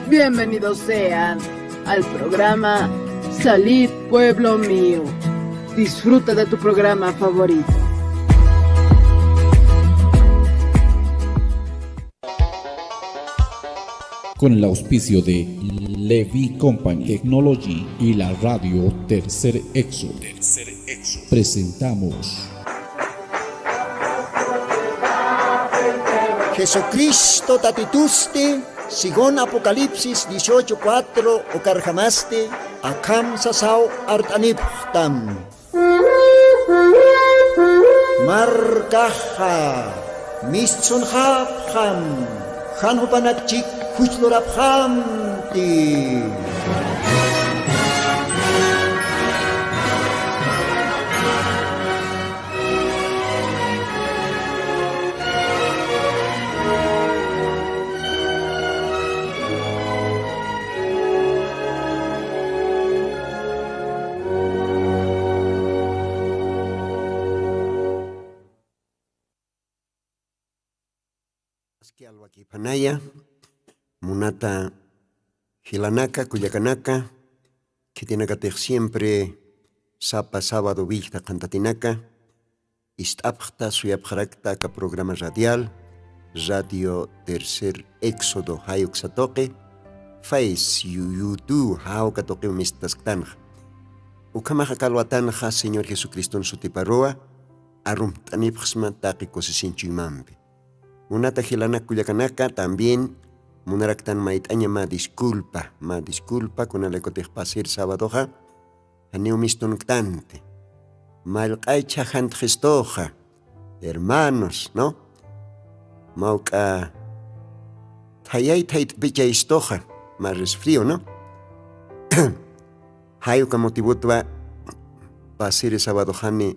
Bienvenidos sean al programa Salid Pueblo Mío. Disfruta de tu programa favorito. Con el auspicio de Levi Company Technology y la radio Tercer Exo, presentamos Jesucristo tatituste, sigon Apocalipsis 18:4 o carjamaste, akam sasao artaniptam. Markaha, mistsun hapham, hanhupanakchik huchloraphamti. Alwaki panaya, munata hilanaka, cuyacanaka, que tiene que tener siempre sapa, sábado, vista, cantatinaka, istapta, suyapjarakta, ka programa radial, radio Tercer Éxodo, hayuk satoke, face, YouTube, hao katoke umistaktanja. Ukamaja kalwatanja, Señor Jesucristo en su tiparoa, arum tanipxma taki cosisinchimambe. Munata hilana kuyakanaka también munaraktan maitaña ma disculpa con el pasir sábadoja aneu mistonktante malqaicha jant gestoja hermanos no mauka tayay tait bicha istoja más resfrío no hayo ka motivutwa pasir sábadojane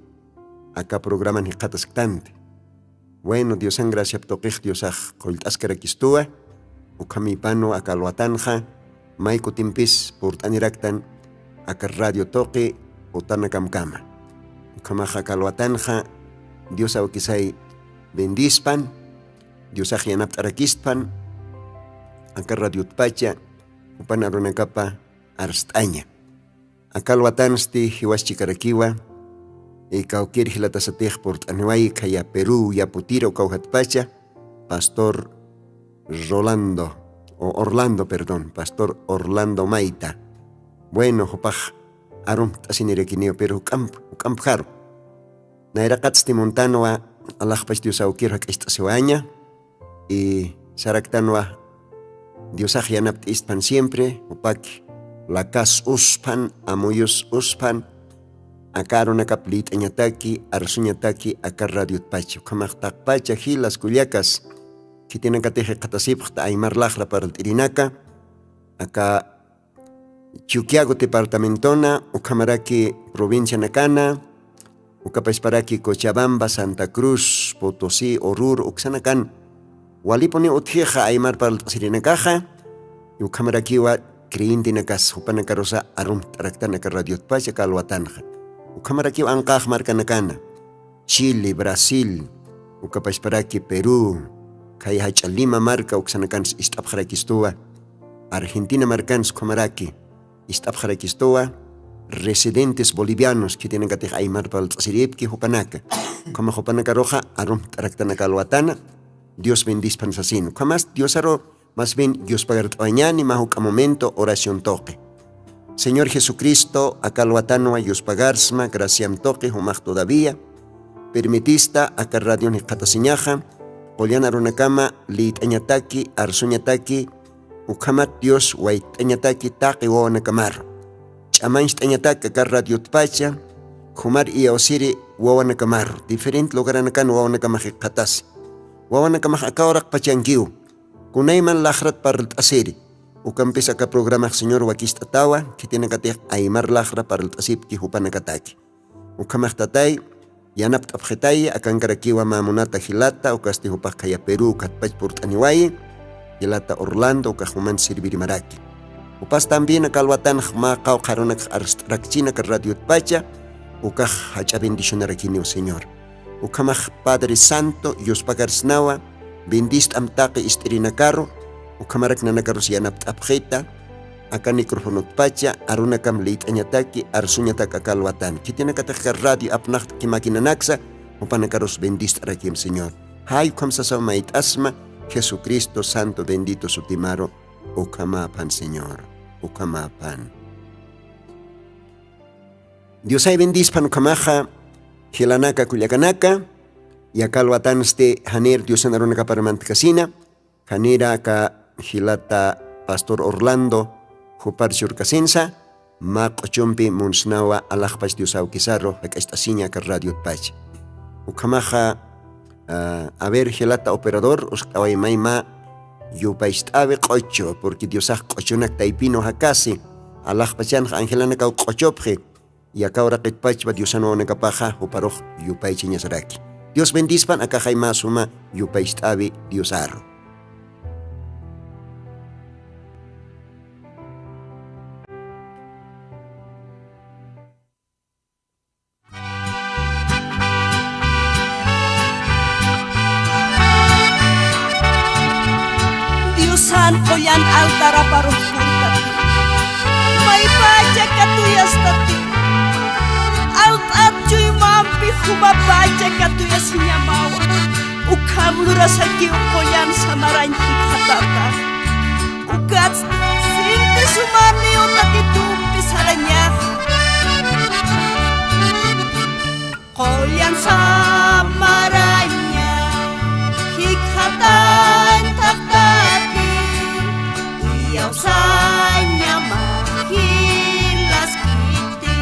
acá programa ni katasktante. Bueno, Dios en gracia ptoqij Dios coltascarakistua, ukamipano akalwatanja, maiko timpis portaniraktan akar radio toque otanakamkama. Ukamaja kalwatanja, Dios awkisay bendispan, Dios ajianap arakispan, akar radio tpacha, upanaronakapa arstaña. Akalwatansti hiwaschikarakiwa, kaukir hilatasatej por anuay kaya Perú ya putiro kauhatpacha Pastor Pastor Orlando Maita. Bueno, hopaj arum tasinirekineo pero campjar. Naira katsti montanoa alajpach Dios aukir hak estasewaña y saraktanoa Dios ajianapt istpan siempre opak lakas uspan amuyus uspan akaro nakaplit añataki, arsuñataki, akar radio pacho. Kamaktak pacha hilas kuliakas, que tienen que tejer katasipta aymar lajra para el tirinaka, acá Chuquiago departamentona, ukamaraki provincia nakana, ukapesparaki Cochabamba, Santa Cruz, Potosí, Oruro, uksanakan, waliponi utjeja aymar para el tirinakaja, ukamaraki wa kriinti nakas, upanakarosa arum taraktanaka radio pacha kalwatanja. Ukamaraki angkah markanakana Chile, Brasil, ukapasparaki Perú, kay hachalima marka uksanakan istapjarakistua, Argentina marcans ukamaraki istapjarakistua, residentes bolivianos que tienen que tener aymar para el tsiripki hopanaka, como hopanaka roja arum taraktanaka alwatana, Dios bendispan sasino, kamas Dios aro, más bien Dios pagar mañana y mahuka momento oración toque. Señor Jesucristo, akalwatano ayos pagarsma, graciam toque, humach todavía, permitista, acá radio ni katasiñaja, poliana runakama, lit añataki, arsuñataki, ukamat Dios, wait añataki, taki o nakamar. Chamanst añataki, acá radio tpacha, kumar y osiri, wawa nakamar, diferente lugar anakan, wawa nakamaj katas, wawa nakamaj akaurak pachangiu, kunayman lajrat para el asiri. Ukampis acá programa Señor Wakista Tawa, que tiene que tener aymar lajra para el tasip que hupanakataki. Ukamachtatay, yanap tapjetay, akankarakiwa mamunata hilata, ukasti hupakaya Perú, katpach purtaniway, hilata Orlando, ukahuman sirviri maraki. Upas también akalwatan hmaqaw karonak arstrakchina ka radio pacha, ukaj hacha bendicionarakini, Señor. Ukamaj Padre Santo, Dios pagarsnawa, bendist amtaki istrinakaro, ukamarak nanakaros yanap tapjeta, acá micrófono pacha, arunakam leit añataki, arsuñataka kalwatan. Kitinakataka radio apnacht ki máquina naxa, upanakaros bendistra kim Señor. Hay kamsasao mait asma, Jesucristo Santo bendito su timaro, ukamapan Señor, ukamapan. Dios ay bendispan ukamaja, hilanaka kuyakanaka, y akalwatan este haner Dios anarunaka paramantkasina, hanera ka hilata Pastor Orlando, Jupar Surcasensa, Mac Ochompi Monsnawa Alajpach Diosau Kizarro, la Castasiña que Radio Pach. Ukamaja, a ver, gelata operador, Oscaway Maima, Yupaistave Cocho, porque Diosaj Cochonak Taipino Hakasi, Alajpachan Angelana Kau Cochopje, y acá ahora que Pach va Diosano Nekapaja, Juparoj Yupaichiñasaraki. Dios bendispan, acá Jaima Suma, Yupaistave Diosarro. Oyan altara paruh kurtati may baca katuyas tati alt cuy mampi humabaca katuyas nyamawa ukam lurasaki ukoyan samaranchi katata ugat sinte sumani utati tumpi saranya koyan samaranya hikatan taktati Yausanya mahilas kiti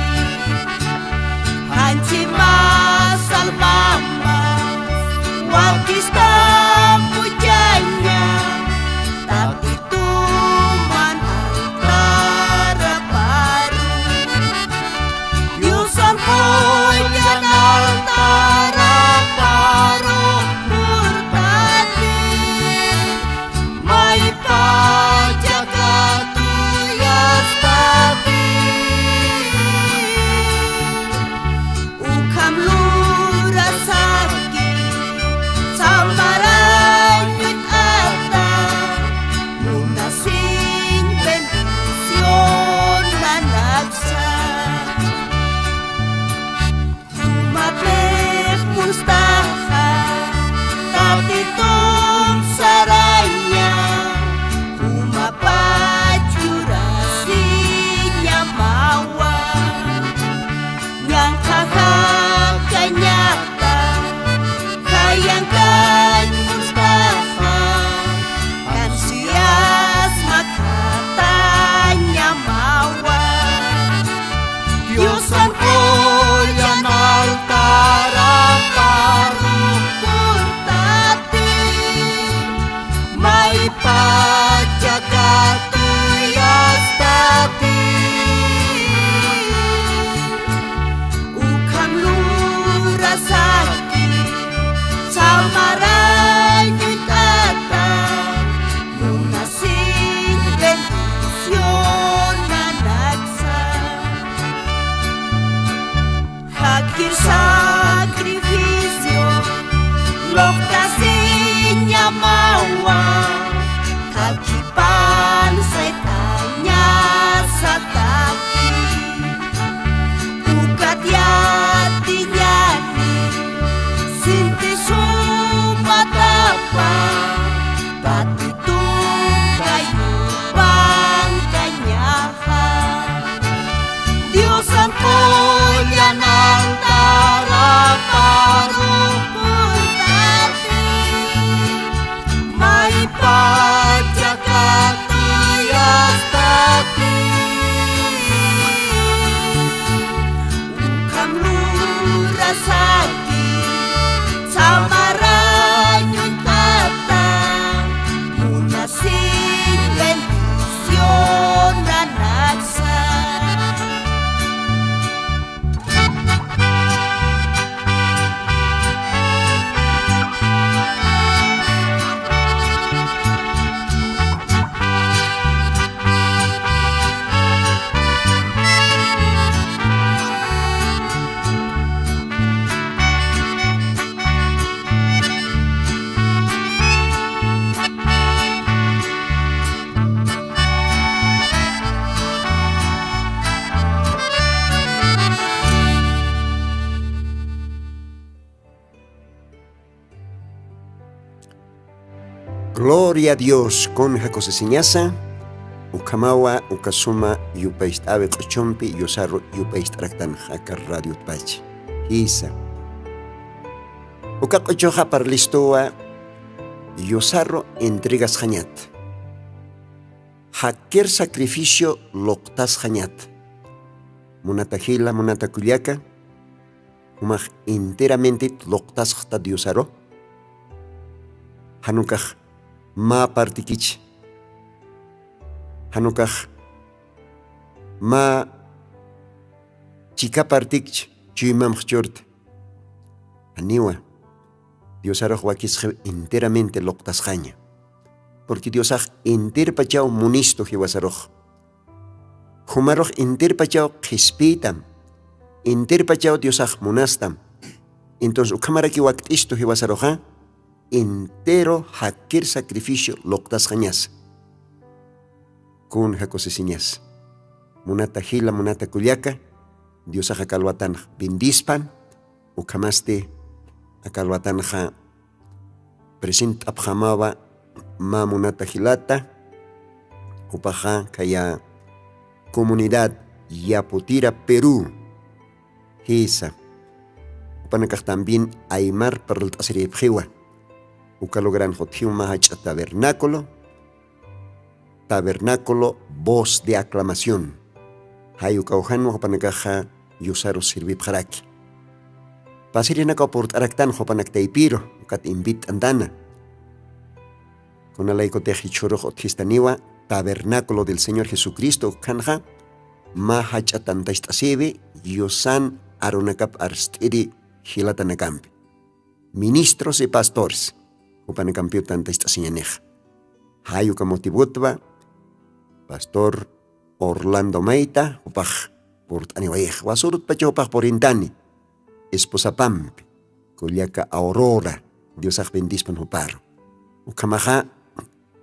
Hanci masal mama Wakis pujanya Tapi tuman antara baru Yusan koyan antara baru Murtadi Mai pajak Gloria a Dios con Jacosesiñasa, Ukamawa, Ukasuma, Yupaist Ave Cochompi, Yosarro, Yupaist Raktan, Hakar Radio Tpachi. Isa. Ukakochoja parlistoa, Yosarro entregas Jañat. Haker sacrificio loctas Jañat. Munata Gila, Munata Culiaca, Umaj enteramente loctas Jata Diosaro. Hanukaj ma partikich. Hanukaj ma chica partikich chuyimam chort. Aniwa Diosaro huakis enteramente loctas jaña. Porque Diosaj enter pachao munisto jiwasaroj. Humaroj enter pachao jespitam. Enter pachao Diosaj munastam. Entonces ukamara ki waktisto jiwasaroja entero haker sacrificio loctas jañas. Kun jacosesiñas. Munata Gila, Munata Culiaca, Diosaj akalwatan bindispan, ukamaste akalwatan ja present abjamaba ma Munata Gilata, upaja kaya comunidad Yaputira, Perú, Hisa. Upanakaj también Aymar Perlt Asiripjiwa. Ukalogran Jotium Mahach tabernáculo, voz de aclamación. Hayukauhan Hopanakaja Yusaro Sirvip Haraki. Pasirinaka por Araktan Hopanak Taipiro, Kat invit andana. Con alaiko tejichoro Hotistaniwa, tabernáculo del Señor Jesucristo, Kanja, Mahachatantastasibe, Yosan Arunakap Arstiri, Hilatanakampi. Ministros y pastores. Upanakampio tanta esta señaneja. Hayuka motibutba, Pastor Orlando Maita, upaj, por aniwaej, wasurut pachopaj por intani, esposa Pampi, Culiaca Aurora, Diosaj bendispan uparo. Ukamaja,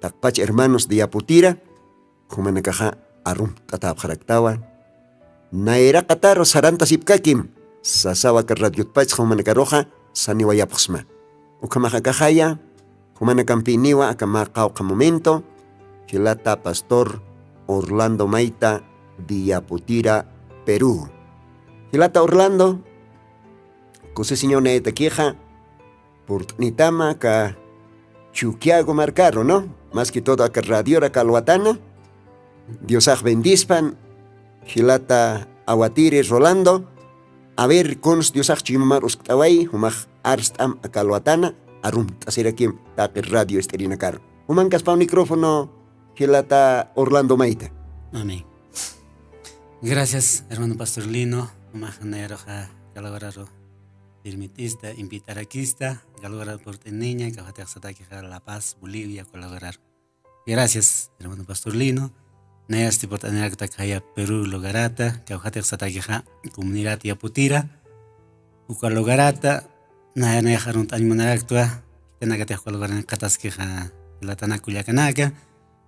takpach hermanos de Yaputira, kumanakaja arum tatab jaraktawa, naera kataro saranta sipkakim, sasawa karradiotpach kumanakaroja, saniwayapxma. Ukamaja kajaya, Humana Campiniwa, Akamaka momento, Gilata Pastor Orlando Maita, Yaputira, Perú. Gilata Orlando, Cose señor de queja, por Nitama, ka Chuquiago Marcaro, ¿no? Más que todo acá Radiora Calhuatana, Diosaj bendispan, Gilata Aguatire Rolando, a ver, cons Diosaj Chimar Uskawai, Humaj Arstam Calhuatana, Arum, hacer aquí tape radio esterina caro. Humancas pa un micrófono, Gilata Orlando Maita. Amén. Gracias, hermano Pastor Lino. Humajanero ja galogaro permitista, invitar aquí galogaro por niña, que va a La Paz, Bolivia, colaborar. Gracias, hermano Pastor Lino. Neasti por tener que kaya Perú logarata, que va a comunidad Yaputira, Ukalogarata. Naya dejaron tan monarectua, tiene que te jugar en catasqueja la tanaculiacanaka,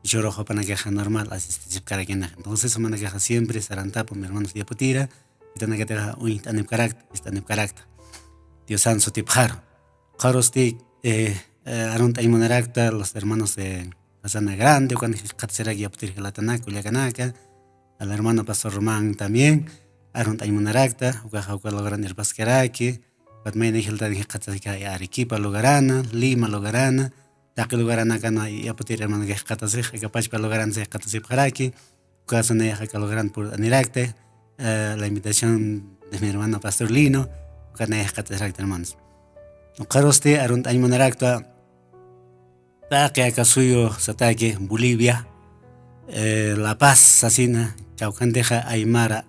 y yo rojo para queja normal, así caragena. Entonces, se me queja siempre, sarantapo, mi hermano de Yaputira, y tiene que te dejar un tanip carácter. Dios santo tipjar. Jarosti, aron tan monarectua, los hermanos de Casana Grande, cuando catsera Yaputira la tanaculiacanaka, al hermano Pastor Román también, aron tan monarectua, ucaja logran el pasqueraki. Patmene hilta de Catasca Arequipa Logarana, Lima Logarana, Taki Logarana Cana y Apotir hermano que Catasca, capaz para Logaran se Catasip Haraki, Casaneja que logran por Aniracte, la invitación de mi hermano Pastor Lino, Caneja Catasca hermanos. Caroste, Arunt Aymonaracta, Taki Acasuyo, Satake, Bolivia, La Paz, Sasina, Chaucanteja Aymara,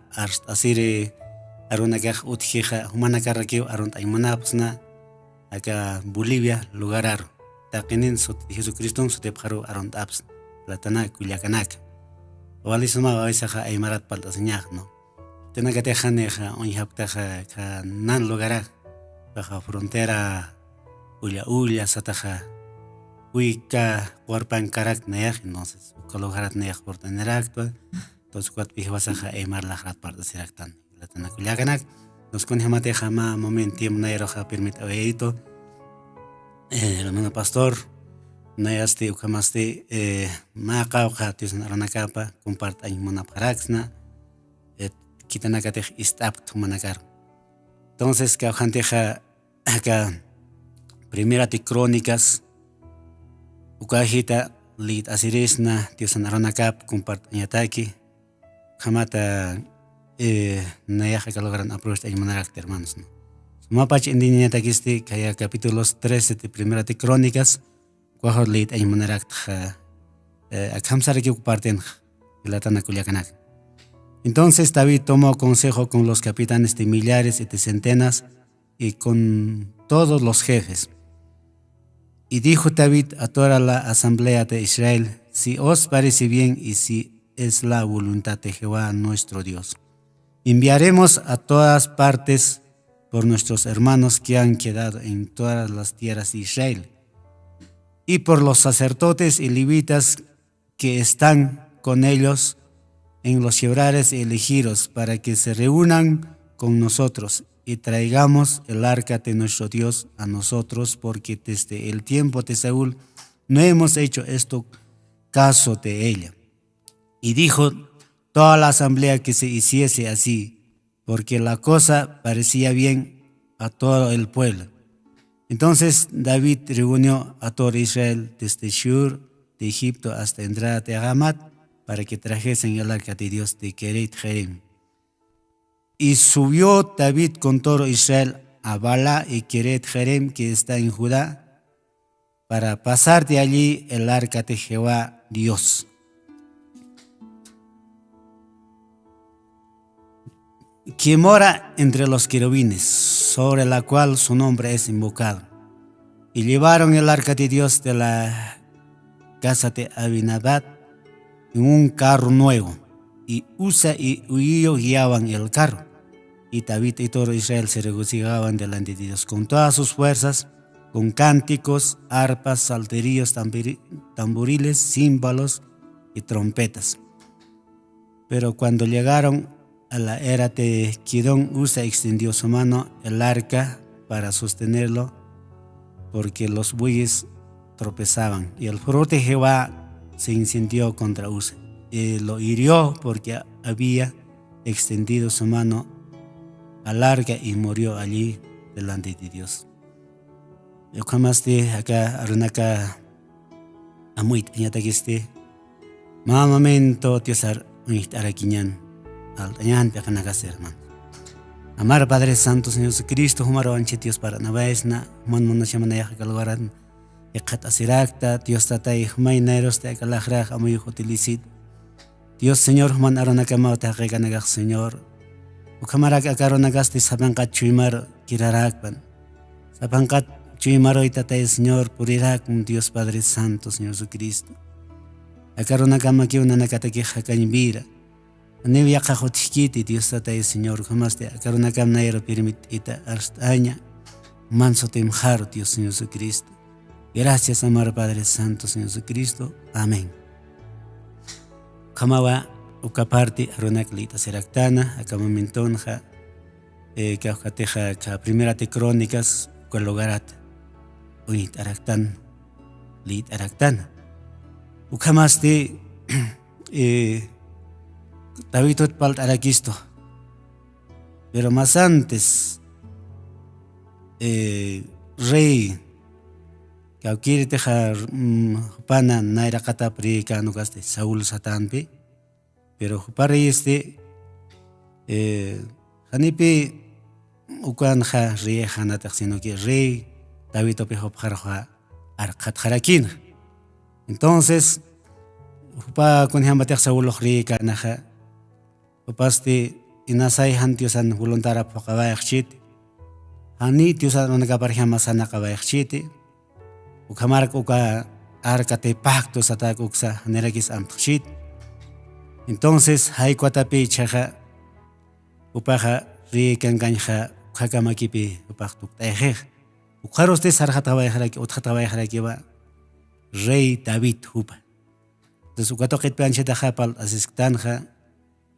Asire. Aruna que utjija humana carraqueo arunt aymanapsna acá Bolivia lugarar taquenin sot Jesucristo sot paro arunt aps latana kuliakanak walisma waisaja aymarat paltaseñaj no tena que tejaneja onjaptaja ka nan lugarak baja frontera ulla sataja uika warpan karak nayaj entonces cologarat nayaj por tener acto entonces cuat pijasaja aymar lajrat paltaseraktan la tanaculiacanak, nos conjamate momento tiempo nairo permite el hermano pastor Nayasti ukamasti maqawqa Dios aranakapa comparta munaparaxna kitanakatej istapkt manakar. Entonces kawjanteja acá Primera de Crónicas ukajita lit asirisna Dios aranakap comparta ñataki jamata nayaja que logran aprovechar manakta hermanos, ¿no? Mapache indiña takisti kaya capítulos 13 de Primera de Crónicas cuajor leit ay manarakt akamsara que comparten la tana culiacanak. Entonces David tomó consejo con los capitanes de millares y de centenas y con todos los jefes. Y dijo David a toda la asamblea de Israel: si os parece bien y si es la voluntad de Jehová nuestro Dios, enviaremos a todas partes por nuestros hermanos que han quedado en todas las tierras de Israel, y por los sacerdotes y levitas que están con ellos en los lugares elegidos, para que se reúnan con nosotros y traigamos el arca de nuestro Dios a nosotros, porque desde el tiempo de Saúl no hemos hecho esto caso de ella. Y dijo toda la asamblea que se hiciese así, porque la cosa parecía bien a todo el pueblo. Entonces David reunió a todo Israel desde Shur de Egipto hasta entrada de Hamat, para que trajesen el arca de Dios de Keret Jerem. Y subió David con todo Israel a Bala y Keret Jerem, que está en Judá, para pasar de allí el arca de Jehová Dios. Que mora entre los querubines, sobre la cual su nombre es invocado. Y llevaron el arca de Dios de la casa de Abinadab en un carro nuevo, y Usa y Uío guiaban el carro. Y David y todo Israel se regocijaban delante de Dios con todas sus fuerzas, con cánticos, arpas, salterios, tamboriles, címbalos y trompetas. Pero cuando llegaron a la era de Kidón, Usa extendió su mano el arca para sostenerlo, porque los bueyes tropezaban, y el furor de Jehová se incendió contra Usa y lo hirió porque había extendido su mano al arca, y murió allí delante de Dios. Yo jamás de acá arunaka amuit ñatakisti mamamento Diosar unit araquiñan altañan peqanakas hermano. Amar Padre Santo Señor Jesucristo, humaro anche Dios para navaesna man monashamanaya kalwaran iqat asirakta Dios tatay humayneros te akalajraj amuy utilicid Dios Señor man arunaka mauta reganagak Señor ukamarak akaronagas de sapankat chuimar kirarakpan sapankat chuimaro itatay Señor purirak Dios Padre Santo Señor Jesucristo akaronaka makiuna nakataki hakañbira Anivia cajotiquiti Dios tatay Señor jamás de akaronaka nairo permitita arstaña manso temjar Dios Señor Jesucristo. Gracias amar Padre Santo Señor Jesucristo. Amén. Kamawa ukaparti aronaklita seraktana akamamintonja kaukateja ka Primera de Crónicas kualogarat unit araktan lit araktana ukamaste David palt araquisto, pero más antes rey que dejar pana naira kata prika no gaste Saúl satanpe, pero para este hanipe ukan ha rey hanata sino que rey David opejo para arkat harakin. Entonces pa con hambatek Saúl rey kanaja Paste inasay han Diosan voluntara pokabayakchit. Hani Diosan nagaparhama sana kabayakchit. Ukamarak uka arkate pacto satak uksa nerakis amtchit. Entonces hay cuatapi chaja upaja rikanganja ukakamakipi upaktuk taejej. Ukaros de sarjatabayjaraki utkatabayjaraki va rey David hupa. Entonces ukatokit plancheta pal asiktanja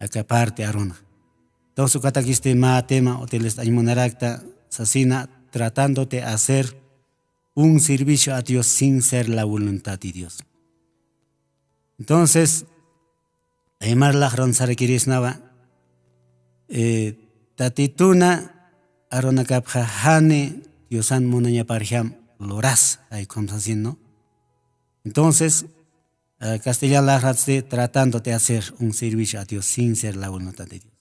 acá parte arona. Entonces katakiste ma tema hoteles aymonarakta sasina tratando de hacer un servicio a Dios sin ser la voluntad de Dios. Entonces, Aymar Lajron Sarakirisnava, Tatituna, Aronakapja Hane, Diosan Monanya Parjam, Loras, hay como así, ¿no? Entonces, Castellano Lajratse tratando de hacer un servicio a Dios sin ser la voluntad de Dios.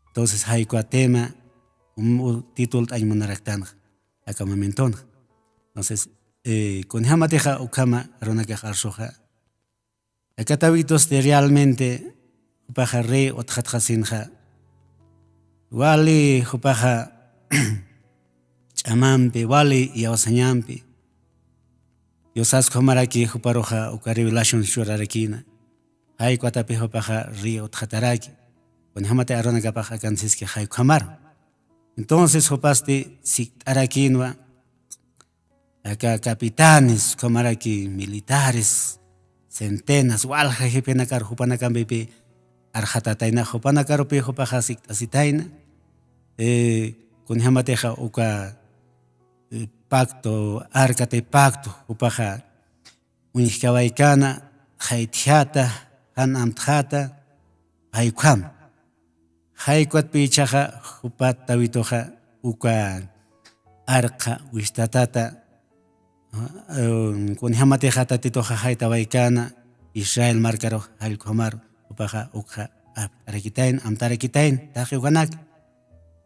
Entonces, hay tema, un título hay monarectán, acá me mentón. Entonces, con Hamateja Ukama, Aronakaja Soja, acá tabitos de realmente, Upaja Rey o Tjatjasinja, Wali, Upaja Chamampi, Wali y Awasañampi. Yo sabes cómo era aquí, Uparoja, Ukari Relation Shurarakina. Hay cuatapi Upaja Río Tjataraki. Con Hamate Aronakapaja Kansis que hay Kamar. Entonces, Upaste, si Arakinwa, acá capitanes, como aquí militares, centenas, walja hipenakar, Hupanakambi, Arjatataina, Hupanakaropi, Hupajasik, Asitaina, con Hamateja Uka pacto, Arcate pacto, Upaja, Unikawaikana, Haitiata, Hanamtjata, Haikam, Haikwat Pichaja, Hupat Tawitoja, Uka Arca, Wistatata, con Hamateja Tatitoja Haitawaikana, Israel Marcaro, Halkomar, Upaja, Ukha, Arakitain, Amtarakitain, Tajiwanak.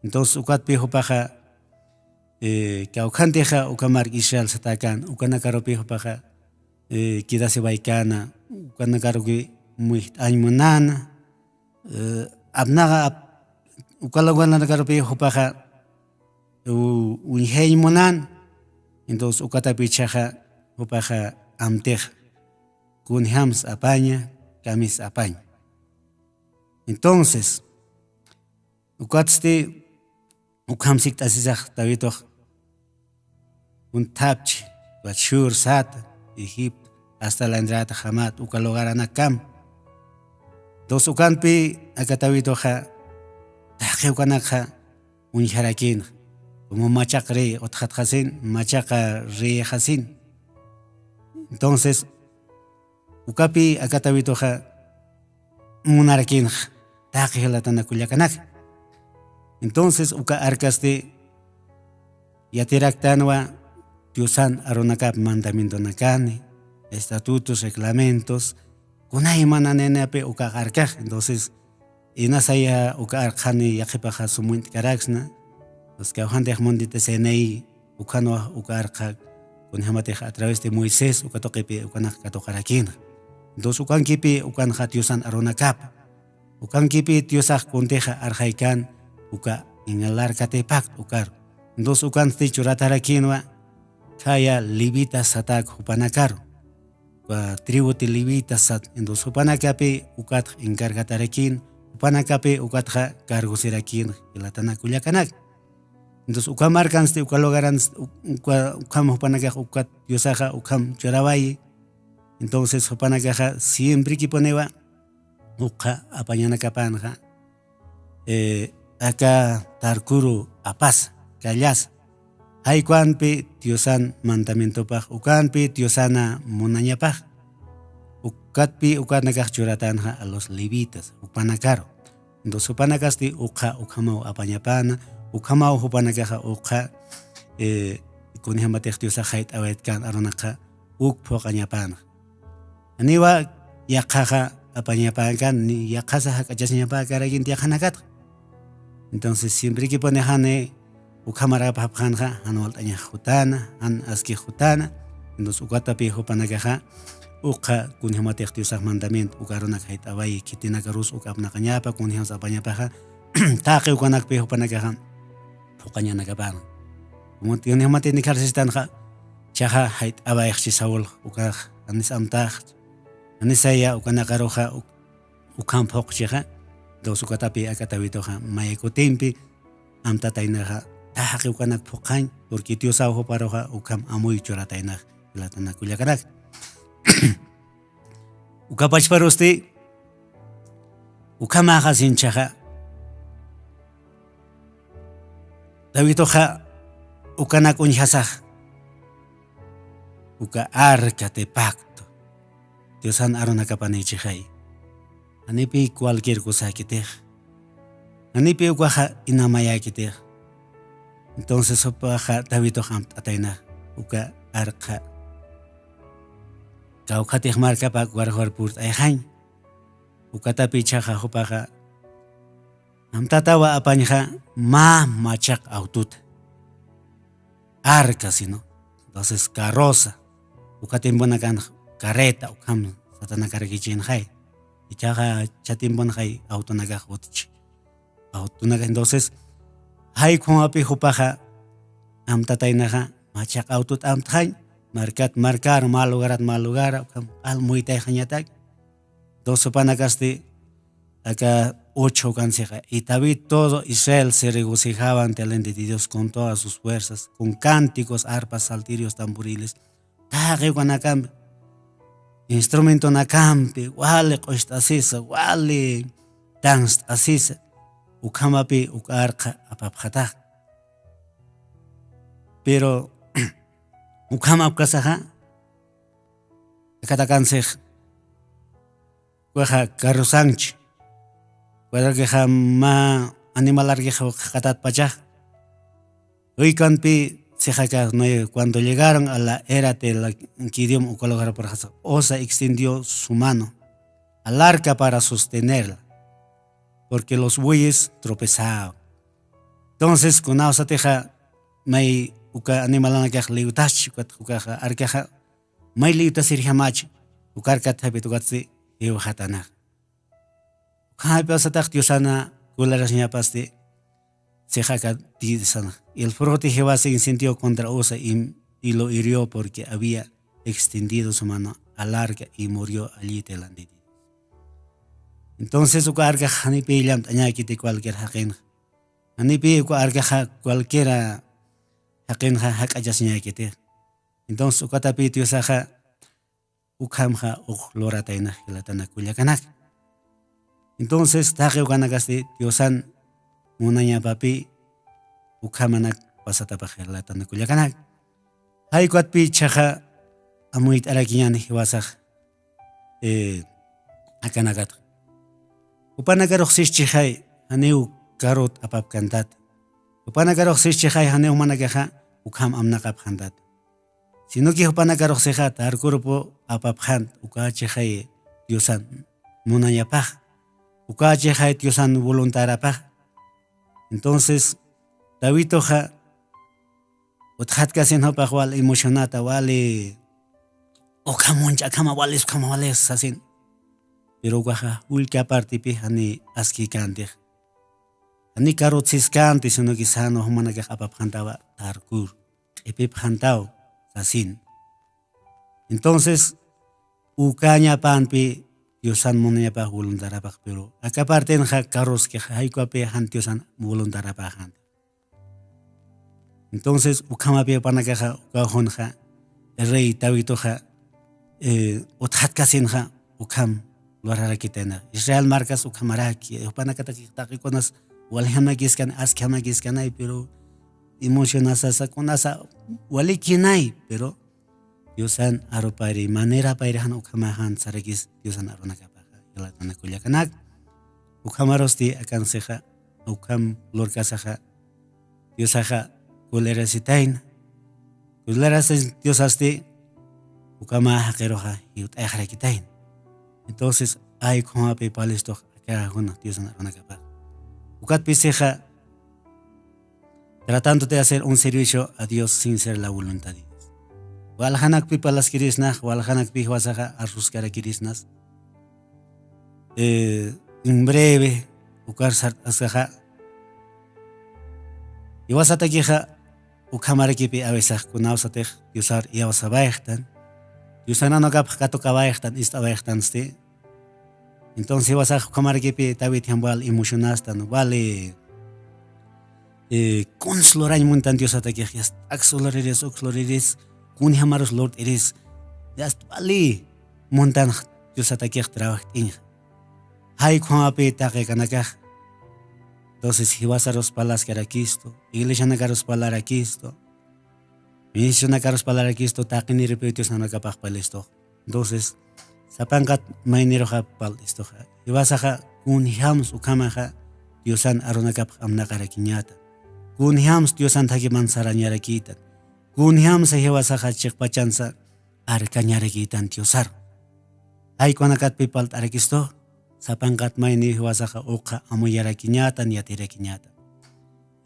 Entonces, Ukatpi Upaja, Kaukanteja, Ukamar, Israel Satakan, Ukanakaropi Upaja, Kidase Waikana, Ukanakaroki, Muit Aymunana, Abnaga, Ukalawanakaropi Upaja, Unheimunan. Entonces, Ukatapichaja, Upaja, Amtej, Kunhams apaña, Kamis apaña. Entonces, Ukatste, Ukamsik Tasizach, Tavitoch, un tapchi, Bachur Sata, Egipto, hasta la entrada Hamat, Ukalogaranakam. Dos Ukampi, Akatavitoja, Tajeukanaka, un Harakin. Como Machak Rey, Otjat Hasin, Machaka Rey Hasin. Entonces, Ukapi Akatavitoja, Munarakin, Tajilatana Kulyakanak. Entonces, Uka Arcaste, Yatiraktanwa, Diosan Aronakap mandamiento nakane, estatutos, reglamentos, Kunaimananape Uka Arkaj. Entonces, Inasaya Uka Arkani Yakipaja Sumuint Karaxna. Los que han dejado de CNI, Ukano, Ukarka, con Hamateja a través de Moisés, Ukatokepi, Ukanakatokarakina. Entonces, Ukankipi, Ukanjatiosan Aronakap, Ukankipi, Tiosak, Conteja, Arjaikan, Uka, en el Arcate Pact, Ukar. Entonces, Ukanti Churatarakinwa, Kaya, Libita Satak, Upanakaro, tributi Libita Sat, entonces, Upanakapi, Ukat, encargatarakin, Upanakapi, Ukatja, Cargosirakin, y la Tanakuliakanak. Entonces, Ukam marcanste, Ukalogaran, Ukam Hopanagaja, Ukat Yosaja, Ukam Chorabai. Entonces, Hopanagaja siempre que poneva, Uka apañana capanja, acá Tarkuru, Apaz, Callas. Hay cuanpe, Tiosan, mandamiento paj, Ukanpe, Tiosana, Munañapaj. Ukatpi, Ukanagaj Choratanja a los levitas, Upanacaro. Entonces, Upanagaste, Ukamau apañapana. Ukamau Hupanagaja Uka, con Hamatechtiosa Hait Awetkan Aronaka, Ukpokañapana. Aniwa Yakaja apañapangan, ni Yakasa Hakachasñapakaragin Yakanakat. Entonces, siempre que pone Hane, Ukamara Papanja, Anual Añajutana, An Aski Jutana, entonces Ukatapi Hupanagaja, Uka, con Hamatechtiosa mandamiento, Ukaronak Hait Away, Kitinakarus, Ukapnakañapa, con Hams apañapaja, Take Ukanakpe Hupanagaja. Pokoknya nagapan. Kemudian yang mati nikar sistan ka, caha hait abaik si Saul ukah anis amtah, anis saya ukanakaroha ukam pok caha, dos ukatapi akatawitoha maiko tempi amtatainaha tahaki ukanak pokain, porque tio sauho paroha ukam amuy choratainah ilatana kulyakanak. Ukapach parosti ukamaha sinchaha. Dawitoja ukanak unjasaj uka arca de pacto. Dios han arona kapanichihai. Anipi cualquier cosa que te. Anipi ukaja inamaya que te. Entonces opaja David ham ataina uka arca. Kaukatih marca pa guarjar purt ayhain. Ukata pichaja hopaja. Amtatawa apanja machak autut. Arca sino. Entonces carroza. Ukatimbuena kan carreta ukam satana cargichin hay. Y chaja chatimbon hay autonaga hotich. Autonaga entonces hay como api hopaja amtatainaja machak autut amthain. Marcar mal lugar al muy tejañatak. Dos panacasti acá 8 canseja. Y David todo Israel se regocijaba ante el ente de Dios con todas sus fuerzas, con cánticos, arpas, saltirios, tamboriles. Tague guanacambe. Instrumento nacampe, wale coistasisa, wale dance asisa. Ukamapi ukarka apapjata. Pero ukama kasaha katakanse kueja carrosanch kueja que ma animal argeja katat pachaj hoy canpi se jaca cuando llegaron a la era de la Kidium Ukologar por Hasa Osa extendió su mano al arca para sostenerla porque los bueyes tropezaban. Entonces con Osa teja may uka animalana kah liutash uka arkaha may liutas irhamach ukar kathabi tukatsi eu hatana ukha pasatak tiosana kularas ñapaste se jaka tisana y el frote Jehová se incendió contra Osa y lo hirió porque había extendido su mano al arca y murió allí delante de Dios. Entonces uka arka hanipi lam tañaki cualquier hakin hanipi uka arka cualquiera hakinha hak ajasnya kete. Entonces ukata pitio saha ukhamha lorataina hilatana kulyakanak. Entonces taje ukanagasti tiosan munanya papi ukhamanak pasata hilatana kulyakanak. Hay kwat pi chaha amuit arakiyan hiwasah akanagat. Upanagarok sischihay haneu karot apap kantat. Upanagarok sischihay haneu managaha ukham amnakap khandat. Sino que upanagarok seha tar grupo apap khant ukachihay tiosan munanyapah. Ukachihay tiosan voluntarapah. Entonces David toja uthat kasin hopah wal emocionata wale okamuncha kama wales sasin. Pero guaja ulka partipi hani aski kante. Hani karot siskante sino que sano humanaga apap khantawa tarkur. Epip khantao sasin. Entonces ukaña panpi tiosan munanya pa voluntarapah pero acá parten ja carros que haikuape han tiosan voluntarapah han. Entonces ukamape panagaja ukajonja el rey Tawitoja uthat kasinja ukam luar kitena Israel marcas ukamaraki upanakataki takikonas walhamakiskan askhamakiskan ay pero emocionasa sakonasa walikinay pero Diosan aropari manera pairahan ukamahan sarakis Diosan aronakapaja yalatana kulyakanak ukamarosti akan seja ukam lorkasaja Diosaja kulerasitain kulerasis Diosasti ukama hakeroja yut akhrakitain. Entonces hay como ape palisto acá una Diosan aronakapaja ukat piseja tratando de hacer un servicio a Dios sin ser la voluntad de Dios. Walhanak pi palas kirisnah, walhanak pi wasaja arruskara kirisnas. En breve, ukar asaja. Y wasata kija ukamaraki a veces kunausatej Diosar y awasabaihtan. Diosanano kap kato kabaihtan istabaihtan ste. Entonces wasaj ukamaraki David hambal emocionastan vale. Conslorany muntan Diosata kija axoloriris oxloriris. Kun hamaros Lord eres just vale montan Diosata kija trabajar. Hay como ape taque kanaka. Entonces, si vas a los palas que era Cristo, iglesia nagaros palar a Cristo. Misiona Carlos Palaraquisto, Taquini repetios a Capapalisto. Entonces, Sapangat Maineroja Palisto. Y vas a Kunhams Ukamaja, Diosan Aronacap Amnakaraquiñata. Kunhams Diosan Takiman Sarañaraquitan. Kunhams a Hewasaja Chekpachanza Arcañaraquitan Diosar. Hay Konakat Pipalt Araquisto, Sapangat Maini Hewasaja Oka Amuyaraquiñata Niatiraquiñata.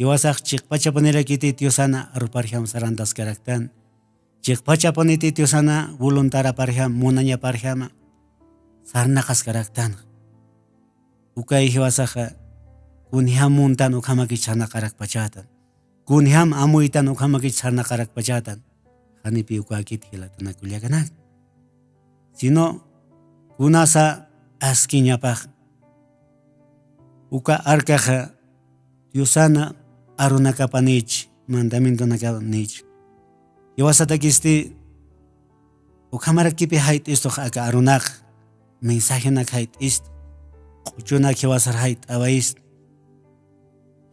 Iwasak chikpachaponera kiti tiosana aruparjam sarantas karaktan. Chikpachaponiti tiosana voluntara parjam munanya parjama sarnakas karaktan. Ukay hiwasaja kunham muntan ukhamakich sarna karak pachatan. Kunham amuitan ukhamakich sarna karak pachatan. Hanipi ukakit hilatana kulyaganak. Sino kunasa askiñapaj. Uka arkaja tiosana Arunakapanich, mandamiento nakapanich. Iwasatakisti, ukamarakipi hait isto aka arunak, mensaje nak hait ist, kuchuna kiwasar hait abaist.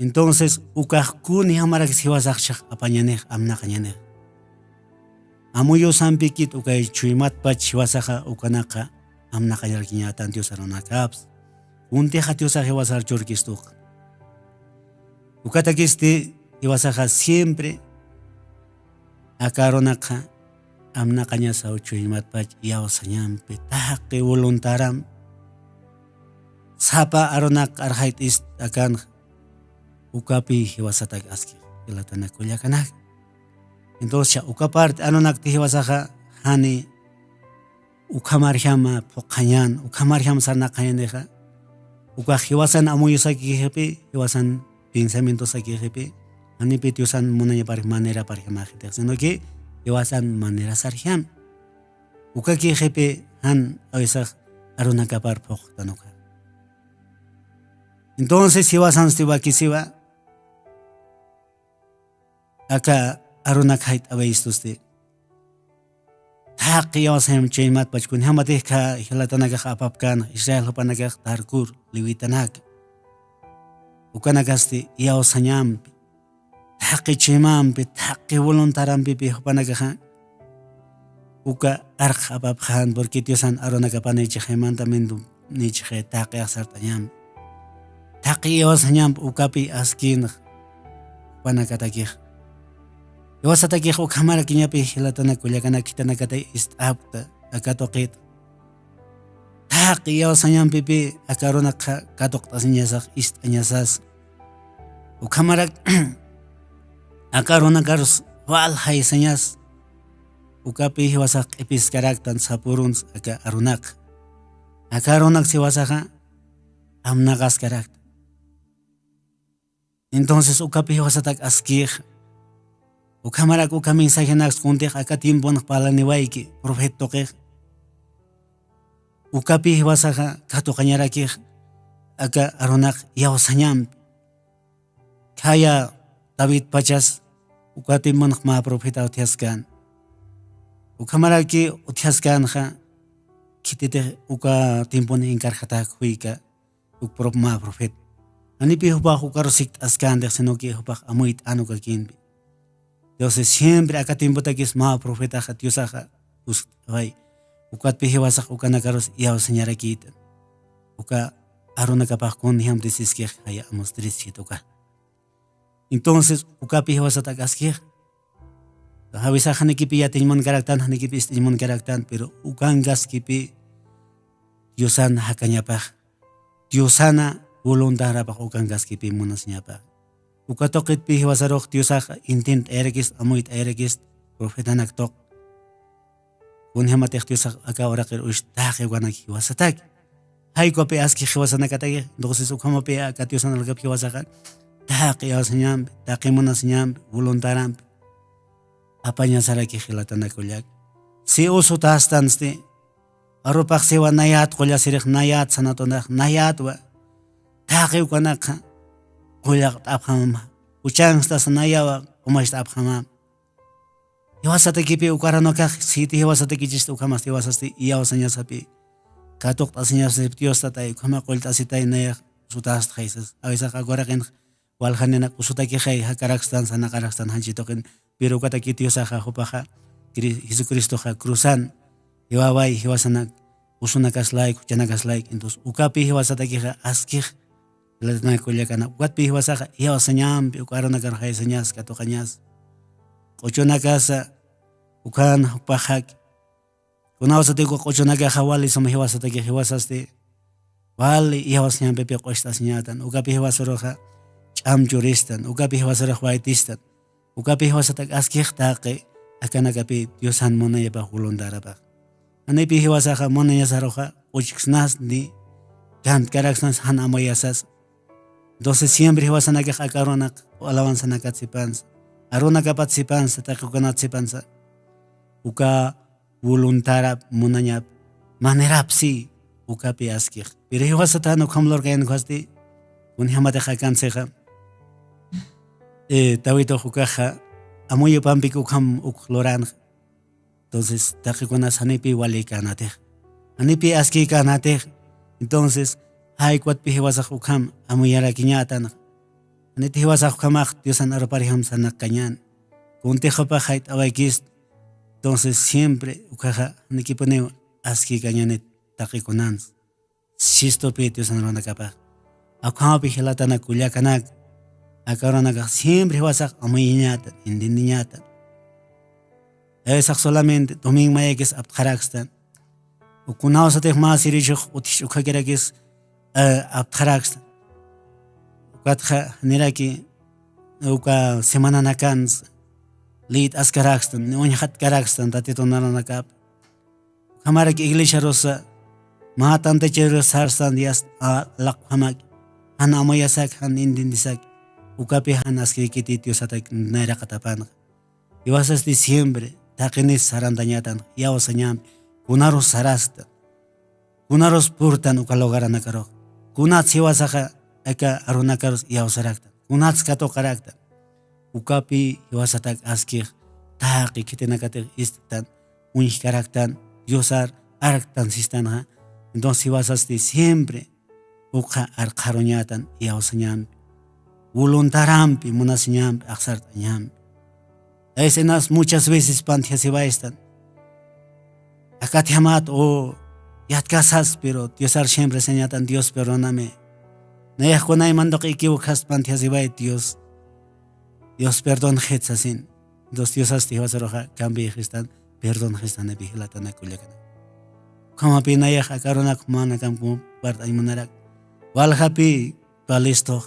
Entonces, ukakuni hamarakis kiwasak shak apanyanek amnakanyanek. Amuyo sampikit ukay chuimat pach kiwasaka ukanaka amnakanyarkinyatan Dios arunakaps. Unti hatiusa kiwasar churkistuk. Ukatakisti iwasaja siempre akaronaka amnakaña saucho imatpach yaosañampe tahaqi voluntaram sapa aronak arhait ist akan ukapi iwasatak aski ilatana kulyakanak. Entonces ukapart anonak ti iwasaja hani ukamarjama pokañan ukamarjama sarnakañaneja ukajiwasan amuyusaki jepe iwasan pensamientos aquí jepe ani petiosan monanya par manera par gemagite sino que iwasan manera sarjam uka ki jepe han awesa aruna kapar poktanuka. Entonces iwasan stiba kisiwa aka aruna kait aweistuste taqi iwasan cheimat pachkun hamate ka hilatanaga apapkan Israel hopanaga tarkur liwitanak ukanagasti yao sañampi taqi chimampi taqi voluntarampi pijupanagaja uka arq apapjan porque tiosan aronakapanichi mandamiento nichi taqi asartañam taqi yao sañampi ukapi askin panakatakij iwasatakij ukamara kiñapi hilatana kullakana kitanakata istapta akatoqit taqi yao sañampi pi akaronaka katoqtasiñasaq istañasas ukamarak akaronakaros wal haysañas ukapi hiwasaq episkaraktan sapuruns aka arunak akaronak siwasaja amnagas karakt. Entonces ukapi hiwasatak askij ukamarak uka mensajenak kuntij aka tiemponak palaniwaiki profetoqej ukapi hiwasaja katoqañarakij aka arunak yawasañampi kaya David pachas ukati manak ma profeta utiaskan ukamaraki utiaskan ja kitite uka timpone encarjata huika uk prop ma profet anipi hubah ukarosik askan de senoki hubah amuit anuka kinbi. Entonces siempre aka timpotakis ma profeta ja tiosaja usvay ukat pihiwasak ukanakaros yaw señarakitan uka arunakapaj kun hiam desiskej haya amostrischi uka. Entonces ukapi hiwasatak askej habisa hanikipi yatinmon karaktan hanikipi istinmon karaktan pero ukangas kipi diosan hakañapaj diosana voluntarapaj ukangas kipi munasñapaj ukatoqit pi hiwasaroj diosaja intent erekis amuit erekis profetanak tok kunhamatej diosaj aka oraqir ushtaqi wanak hiwasatak haykopi aski hiwasanakataki entonces ukamapi aka diosanalkap hiwasaja taqi yawasañampi taqi munasañampi voluntarampi apañasaraki hilatanakullak si usu tastanste arupaq siwa nayat qullasirik nayat sanatonaq nayat wa taqi ukanaqa qullaq t'apqamama uchanqtas nayawa umashta apqamama hiwasatakipi ukaranokaq siti hiwasatakichista ukamas hiwasasti yawasañasapi katuq t'asiñasip Dios tatay ukama qullt'asitay nayaq sutasta qaysas awisaq agoraqin walhanena usutaki hay hakarakstan sanakaraksan hanchitoken pero kataki tiosaja hopaja Jesucristo ja cruzan hiwawai hiwasanak usunakaslaik uchanakaslaik entonces ukapi hiwasataki ja askij latna kullakana ukatpi hiwasaja hiwasañampi ukaronakar hay señas katokañas qochonakasa ukan hopajak kunawasatiko qochonaka hawali sama hiwasataki hiwasaste wali hiwasañampi pi qochtasñatan ukapi hiwasoroja ch'amchuristan ukapi hiwasoroja waitistan ukapi hiwasatak askij taqi akanakapi Diosan monayapa voluntariapa anipi hiwasaja monayasaroja uchiksnas ni kant karaksnas han amoyasas entonces siempre hiwasanaka akaronak alabanzanakatsipansa aronakapatsipansa taqukunatipansa uka voluntariap monanyap manerapsi ukapi askij pero hiwasatano kamlorgayan kwasti unhamata hakanseja tawito hukaja amoyo pampi ukam ukloran entonces taquikunas anipi wali kanate anipi aski kanate entonces hay cuatpi hiwasaj ukam amoyara kiñatan aniti hiwasaj ukamaj Diosan aropariham sanakañan kunte hopajait awaikis entonces siempre ukaja nikipone aski kañanet taqikunans sistopi Diosan aronakapaj akamapi hilatana kullakanak akaronaka siempre hiwasaj amoyiñatan indiniñatan esaq solamente domingo mayakis aptqarakstan ukunawsatej mas irichuq utish ukakirakis aptqarakstan ukatja niraki uka semana nakans lit askarakstan uñhat karakstan tatito naranakap kamaraki iglesia rosa mahatante chero sarsan dias laqhamak han amoyasak han indinisak ukapi han askikiti Diosatak nairaqatapan iwasas diciembre taqinis sarandañatan yawasañam kunaros sarasta kunaros purtan ukalogaranakaro kunats hiwasaja aka arunakaros yawasaraktan kunats katoqaraktan ukapi hiwasatak askij taqi kitenakatek istan unhkaraktan Diosar araktan sistanja entonces hiwasasti siempre uqa arqaroñatan yawasañam voluntarampi munasiñampi aqsartañampi escenas muchas veces pantiasibaistan acá te amat o yatkasas pero Diosar siempre señatan Dios perdóname nayaj kunay mandok equivocas pantiasibay Dios perdón hetsasin dos Diosas tiwasaroja cambi gestan perdón gestan bihilatana kullakana kama pinayaj akaronak manakam part aymunarak walhapi palisto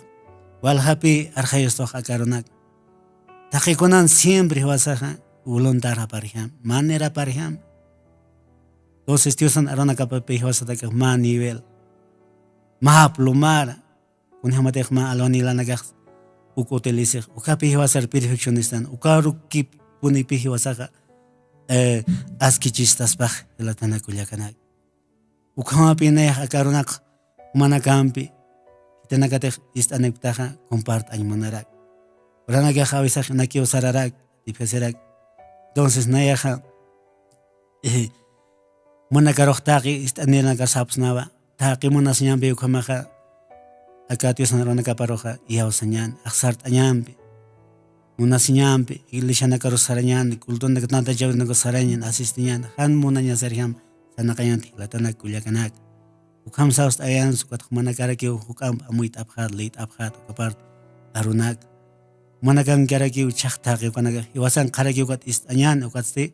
walhapi arjayosto akaronak taquikunan siempre hiwasaja voluntariap pariham manera pariham entonces Diosan aronakapapi hiwasataka ma nivel ma plumar unhamatek ma alonilanakaj ukutelisej ukapi hiwasar perfeccionistan ukarukip punipi hiwasaja askichistaspaj hilatana kullakanak ukamapi nayaj akaronak manakampi tenakatek istanektaja compart aymunarak Oranaga javisaj nakio sararak difeserak entonces nayaja monakarojtaqi istanirnaka sapsnava taqi monasñampi ukamaja acá Diosan aronakaparoja yawasañan aqsartañampi monasiñampi iglesianakaro sarañan kultunaka tanta chawrinaka sarañan asistiñan han monañasarjam sanaqañanti latana kullakanak ukam saust ayan sukat manakaraki ukam amuit abjat leit abjat ukapart arunak manakan karaki uchaqtaqi kanaga hiwasan qaraki ukat istañan ukatste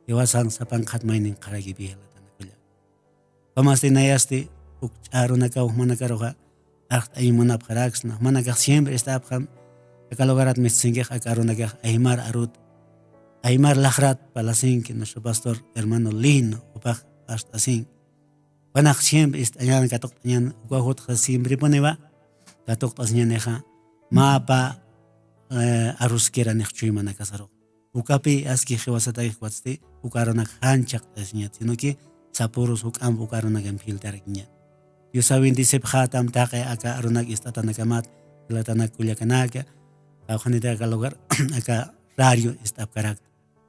hiwasan sapan qhatmaynin qaraki bihilatana kulla pamasti nayasti arunaka manakaroja aqt aymunap qaraksna manaka siempre está abjam akalogarat mitsinge akarunaka aymar arut aymar lajrat palasinki nuestro pastor hermano Lino upaj hasta sin panak siempre istañan katoktañan ukahut siempre poneba katoktasñaneja mapa aruskera nechchuymana kasaro ukapi aski hiwasatay kwatsti ukaronak hanchaq tasñat sino que sapuros ukam ukaronak filtarakiña Diosawin disep khatam taqe aka aronak istatanakamat latana kullakanaka awhanita aka lugar aka radio istapkarak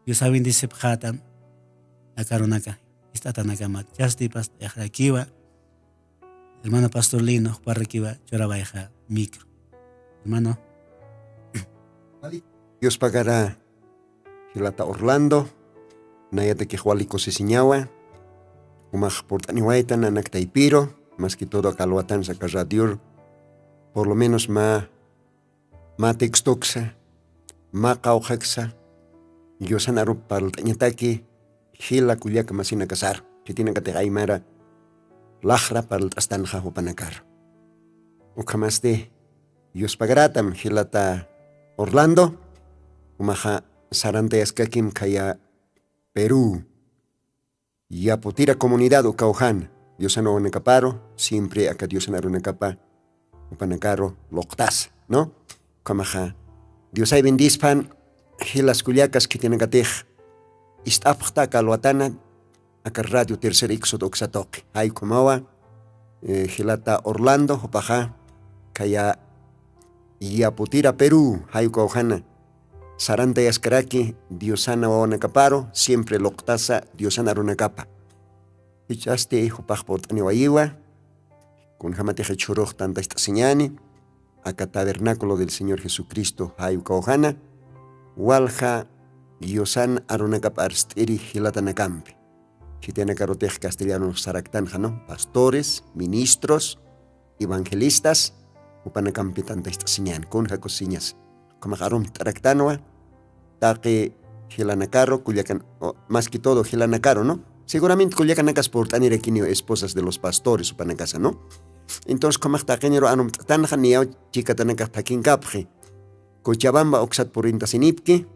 Diosawin disep khatam aka aronaka istatanakamat jasti pas ekhrakiwa hermano pastor Lino parrakiwa chorabayja micro hermano Dios pagará Hilata Orlando, Nayate que Jualico Sisiñawa, Umaj Portaniwaita, Nanak Taipiro, más que todo Calhuatán Sacarradiur, por lo menos ma textoxa, ma caujaxa, Yosanaru Paltañataki, Hila Culiaca Masina Casar, que tiene que te gaimara, Lajra Paltastanja o Panacar. Ukamaste, Dios pagaratam Hilata Orlando, Umaja Sarante Askakim Kaya Perú, Yapotira comunidad o Caujan, Diosano Necaparo, siempre acá Diosanaru Necapa, Upanacaro, Loctas, ¿no? Kamaja, Dios hay bendispan, Hilas Culiacas que tienen gatej, Istapta Calhuatana, acá Radio Tercer Ixot Oxatoque, hay Comawa, Hilata Orlando, Opaja, Kaya Yapotira Perú, hay Caujana. Saranta Yaskaraki, Diosana Wanacaparo, siempre Loctasa, Diosana Runacapa. Ichaste, Hupaj Portaniwaiwa, con Jamateje Churoj tanta esta señani, acá tabernáculo del Señor Jesucristo, Hayukaojana, Walja, Diosan Arunacap Arsteri, Hilatanacampe. Chitena Carotej Castellano Saractanja, ¿no? Pastores, ministros, evangelistas, Upanacampe tanta esta señani, con jacosiñas. Como Harum Taractanoa, Taque Gilanacaro, Culiacan, más que todo Gilanacaro, ¿no? Seguramente Culiacanacas por Tanirequinio, esposas de los pastores, o Panacasa, ¿no? Entonces, como Taquenero Anum Tanja, ni a Chicatanacas Taquin Capje, Cochabamba, Oxat por Intasinipke,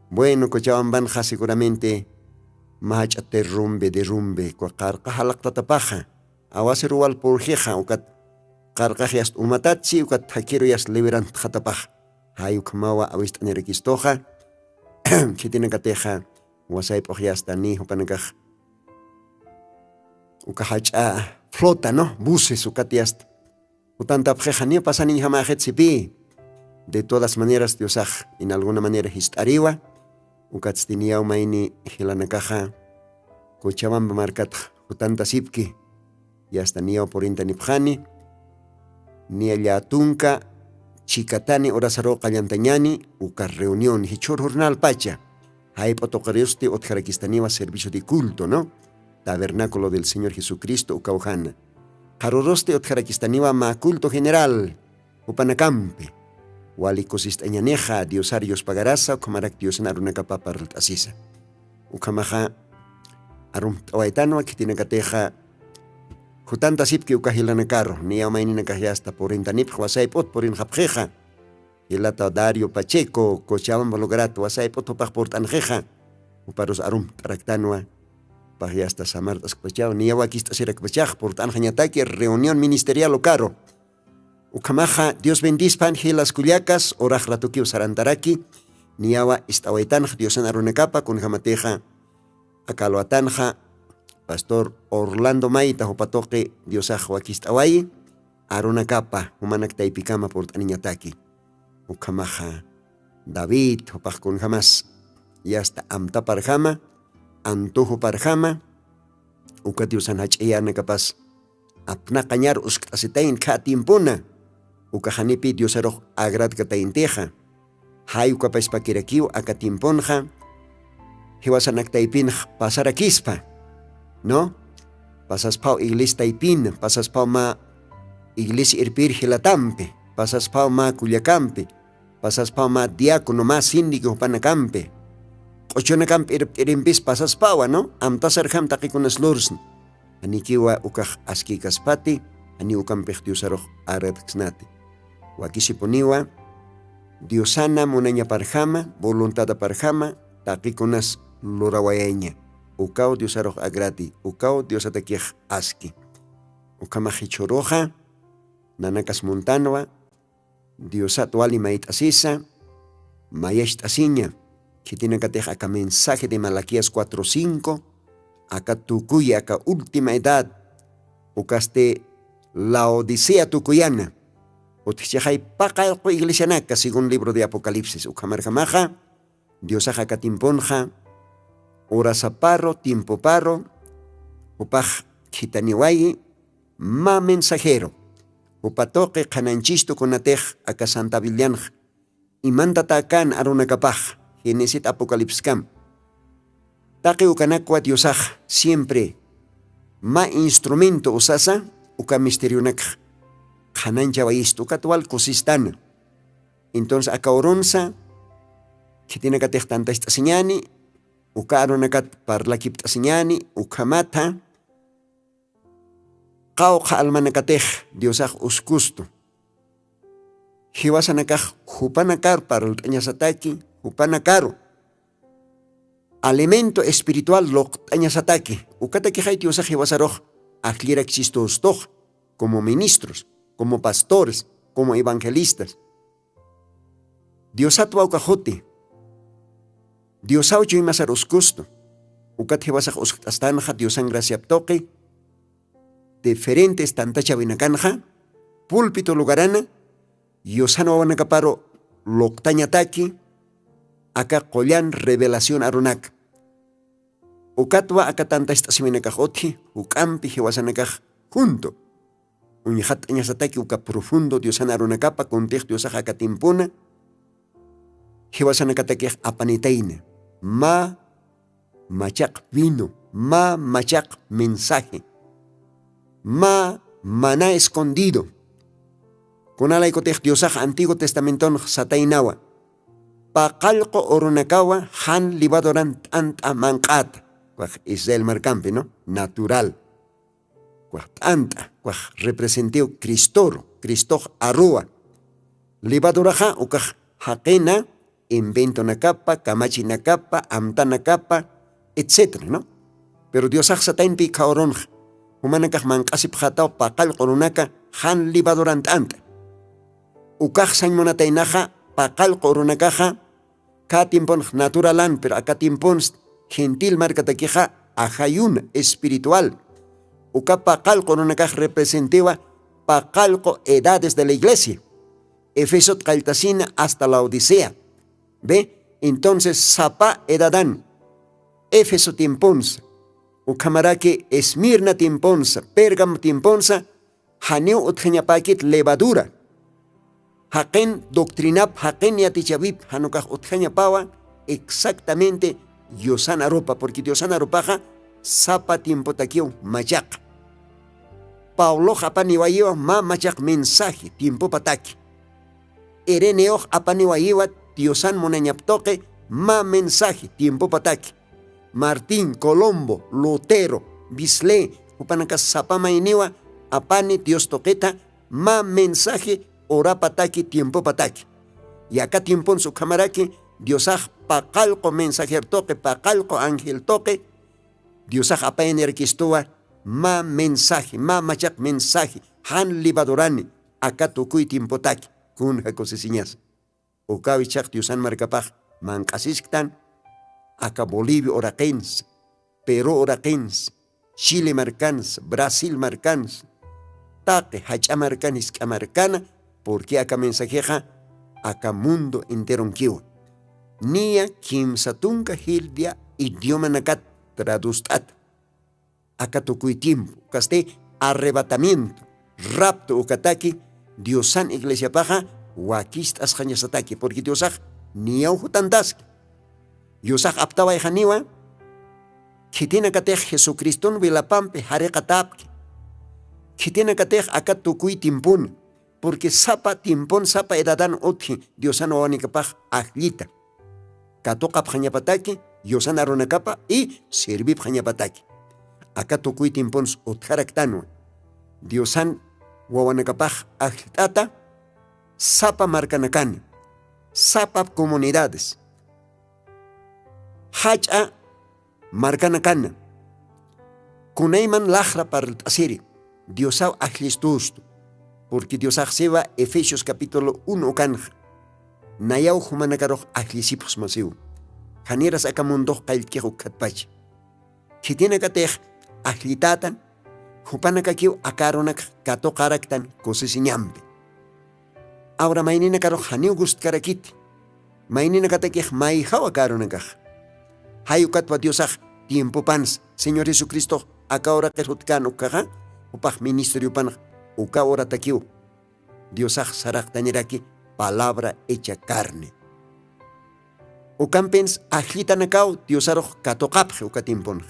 bueno, Cochabambanja seguramente Mahacha derrumbe, Cuacarcajalak Tatapaja, Awaserual por Jeja, Ucat Carcajias Umatatsi, Ucat Taquero Yas Liberant Jatapaja. Hayuk mawa awist anerekistoja, que tiene cateja, wasai pojiasta ni, upanacaj, ukahacha, flota, ¿no? Buses, ukatiast, utanta pjeja, ni pasa ni jamajetzipi. De todas maneras, diosaj, en alguna manera histariwa, ukatstinia umaini, hilanakaja, Cochabamba marcat, utanta sipki, y hasta niao por intanipjani, ni allatunca, Chicatani orasaro Callantañani, uka reunión, hichor jornal pacha. Hay potocarioste otjarakistaniwa servicio de culto, ¿no? Tabernáculo del Señor Jesucristo, ukaujana. Jaroroste otjarakistaniwa ma culto general, upanacampe. Walikosistañaneja, diosarios pagarasa, ukamarak diosanarunacapa parlasisa. Ukamaja arum tawaitano, que tiene cateja. Jutanta sipki ukahilanacaro, ni amainina kahiasta por intanip, wasaipot por injapjeja. Hilata Dario Pacheco, Cochabamba lograto, wasaipot opaj por tanjeja. Uparos arum taractanua, pahiasta samartas kpachao, ni awakista sirakpachaj por tanjañataki, reunión ministerial ocaro. Ukamaja, Dios bendispan, hilas culiacas, oraj ratuki usarantaraki, ni awa istawaitanj, Diosan arunecapa, con jamateja, acaloatanja, Pastor Orlando Maita, Hopatoque, Diosaj Wakistawai, Aruna Capa, Humanak Taipicama por Taniñataki, Ukamaja, David, Hopakun Hamas, y hasta Amta Parjama, Antujo Parjama, Ukatiusan Hachayana capaz, Apna Cañar Uskasetain Katimpuna, Ukahanipi Diosaro Agrad Katainteja, Hay Ukapais Pakirakiu, Akatimponja, Hiwasanak Taipin, Pasarakispa. ¿No? Pasas pau iglesia Taipin, pasas pau ma iglesia Irpir Gilatampe, pasas pau ma Culiacampe, pasas pau ma diácono ma síndico Panacampe, Ochonacampe Irimpis pasas pau, ¿no? Amtasar ham takikunas lursen, anikiwa ukaj askikaspati, ani ukampej diosaroj aratxnati. Wakisiponiwa, diosana monaña parjama, voluntada parjama, takikunas lurawayaña. Ukao diosaroj agrati, ukao diosatakij aski. Ukamajichoroja, nanakas montanwa, diosat wali maitasisa, mayashtasiña, que tiene que tener acá mensaje de Malaquías 4:5, acá tucuya, acá última edad, ucaste la Odisea tucuyana, utichajay paca iglesia naca, según libro de Apocalipsis, ucamarjamaja, diosaja catimponja, horas aparro, tiempo parro, upaj kitaniwayi, ma mensajero, upatoque cananchisto conatej acá Santa Villanj, imanta takan arunakapaj, Génesis Apocalipsis kam. Taki ukanakwa Diosaj siempre ma instrumento usasa uka misterio nak hanancha vaisto katual cosistana. Entonces acá oronsa que tiene que tener tanta esta señani uka aronakat parla kipta señani uka mata kauka almanakatej Diosaj uskusto. Hiwasanakaj hupanakar para el tañasataki hupanakaro. Alimento espiritual lo tañasataki. Ukataki hay Diosaj hiwasaroj aklirak existostoj como ministros, como pastores, como evangelistas. Diosatwa ukajote. Diosaucho imasar uskusto. Ukat hiwasaj uskastanja Diosan gracia toque. Diferentes tantacha vinakanja. Púlpito lugarana. Yosano wanakaparo loktañataki. Acá collan revelación arunak. Ukatwa acá tanta estaciminakajoti. Ukampi hiwasanakaj junto. Uñijat añasataki uka profundo Diosana arunakapa contexto Diosaja akatimpuna. Hiwasanakataki apanitaina. Ma machak vino. Ma machak mensaje. Ma maná escondido. Con alaikotej Diosaja Antiguo Testamentón satainawa. Paqalqo orunakawa han libadorant anta manqat. Israel marcampe, ¿no? Natural. Anta, representeo Cristoro, Cristoj arrua. Libadoraja, ukaj haquena, invento nakapa, kamachi nakapa, amta nakapa, etc., ¿no? Pero Diosaj satain pi kauronj. Humanakaj mankasip hatao paqal qorunaka han libadorant anta. Ukaj sain monatainaja, paqal qorunakaja, ka tiempon naturalan, pero acá tiempon gentil marcataquija ajayun espiritual. Uka paqalco nunacaj representaba paqalco edades de la iglesia. Efeso caltacina hasta la Odisea. ¿Ve? Entonces Sapa edadán. Éfeso tiemponza. Ucamarake Esmirna tiemponza. Pérgamo tiemponza. Haneu utjañapakit levadura. Haken doctrinap haken yatichavip hanukaj utjañapawa exactamente Diosana ropa, porque Diosana ropaja sapa tiempo taquio mayak. Paulo apaniwaiwa ma mayak mensaje tiempo pataki. Ereneo apaniwaiwa Diosan monañaptoque ma mensaje tiempo pataki. Martín, Colombo, Lutero, Bisley, upanaka sapa mainiwa apani Dios toqueta ma mensaje ora pataki tiempo pataki. Y acá tiempo en su camaraki Diosaj paqalco mensajer toque, paqalco ángel toque. Diosaj apa energistua ma mensaje, ma machak mensaje, han libadorani, acá tukuy tiempotaki, kun jacosesiñas. Ukawichak Diosan marcapaj, mancasistan, acá Bolivia oraquens, Perú oraquens, Chile marcans, Brasil marcans, tate hacha marcanis camarcana, porque acá mensajeja, acá mundo entero kiwa. Nia kimsatunka hildia idioma nakat tradustat. Acá tukuy tiempo, caste arrebatamiento, rapto ukataki, Diosan iglesia paja, wakist asjañasataki, porque Diosaj niau hutantaski. Diosaj aptawa ejaniwa, kitina katej Jesucristón vilapampe harekatapki. Kitina katej acá tukuy timpun, porque sapa timpon sapa edadan otji, Diosan oanikapaj ajlita. Katoka pjañapataki, Yosan aronakapa y servi pjañapataki. Acá tukuy timpons utjaraktano. Diosan wawanakapaj ajtata, sapa marcanakan, sapa comunidades. Hacha marcanakan. Kunayman lajra para el tasiri. Diosau ajlistusto. Porque Diosaj seba Efesios capítulo 1 kanja. Nayau humanakaroh ajlisipos masiu. Janieras akamundoh kailkehu katpach. Kitina katej ajlitatan. Hupanakakiu akaronak kato karaktan kosesiñambe. Ahora mainina karo janiu gust karakit. Mainina katakej maihaw akaronakaj. Hayu katwa Diosaj tiempo pans. Señor Jesucristo akahora kerhutkano kaja. Upaj ministerio pan. Uka ora takiu. Diosaj sarak taniraki. palabra hecha carne. Ukampens ajlitanakaw Diosaroj katokapje ukatimpon.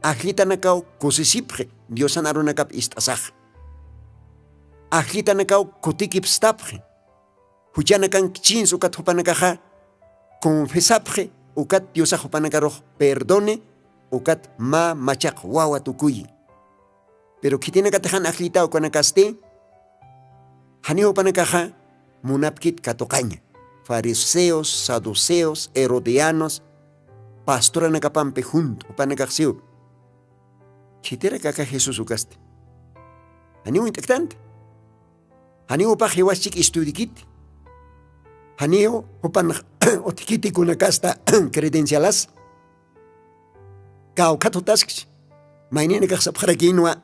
Ajlitanakaw kusisipje Diosan arunakap istasaj. Ajlitanakaw kutikipstapje. Huchanakan chins ukat hupanakaja confesapje ukat Diosaj hupanakaroj perdone ukat machak wawa tukuyi. Pero kitinakatajan ajlitao kanakaste hani hupanakaja munapkit katokaña. Fariseos, saduceos, herodianos, pastora nakapampe junto, panakaxiu. Chitera kaka Jesús ukaste. Haniu intactante. Haniu pa hiwachik istudikit. Haniu upan otikiti kunakasta credencialas. Kau katotaskich. Mainene kaksapjarakinwa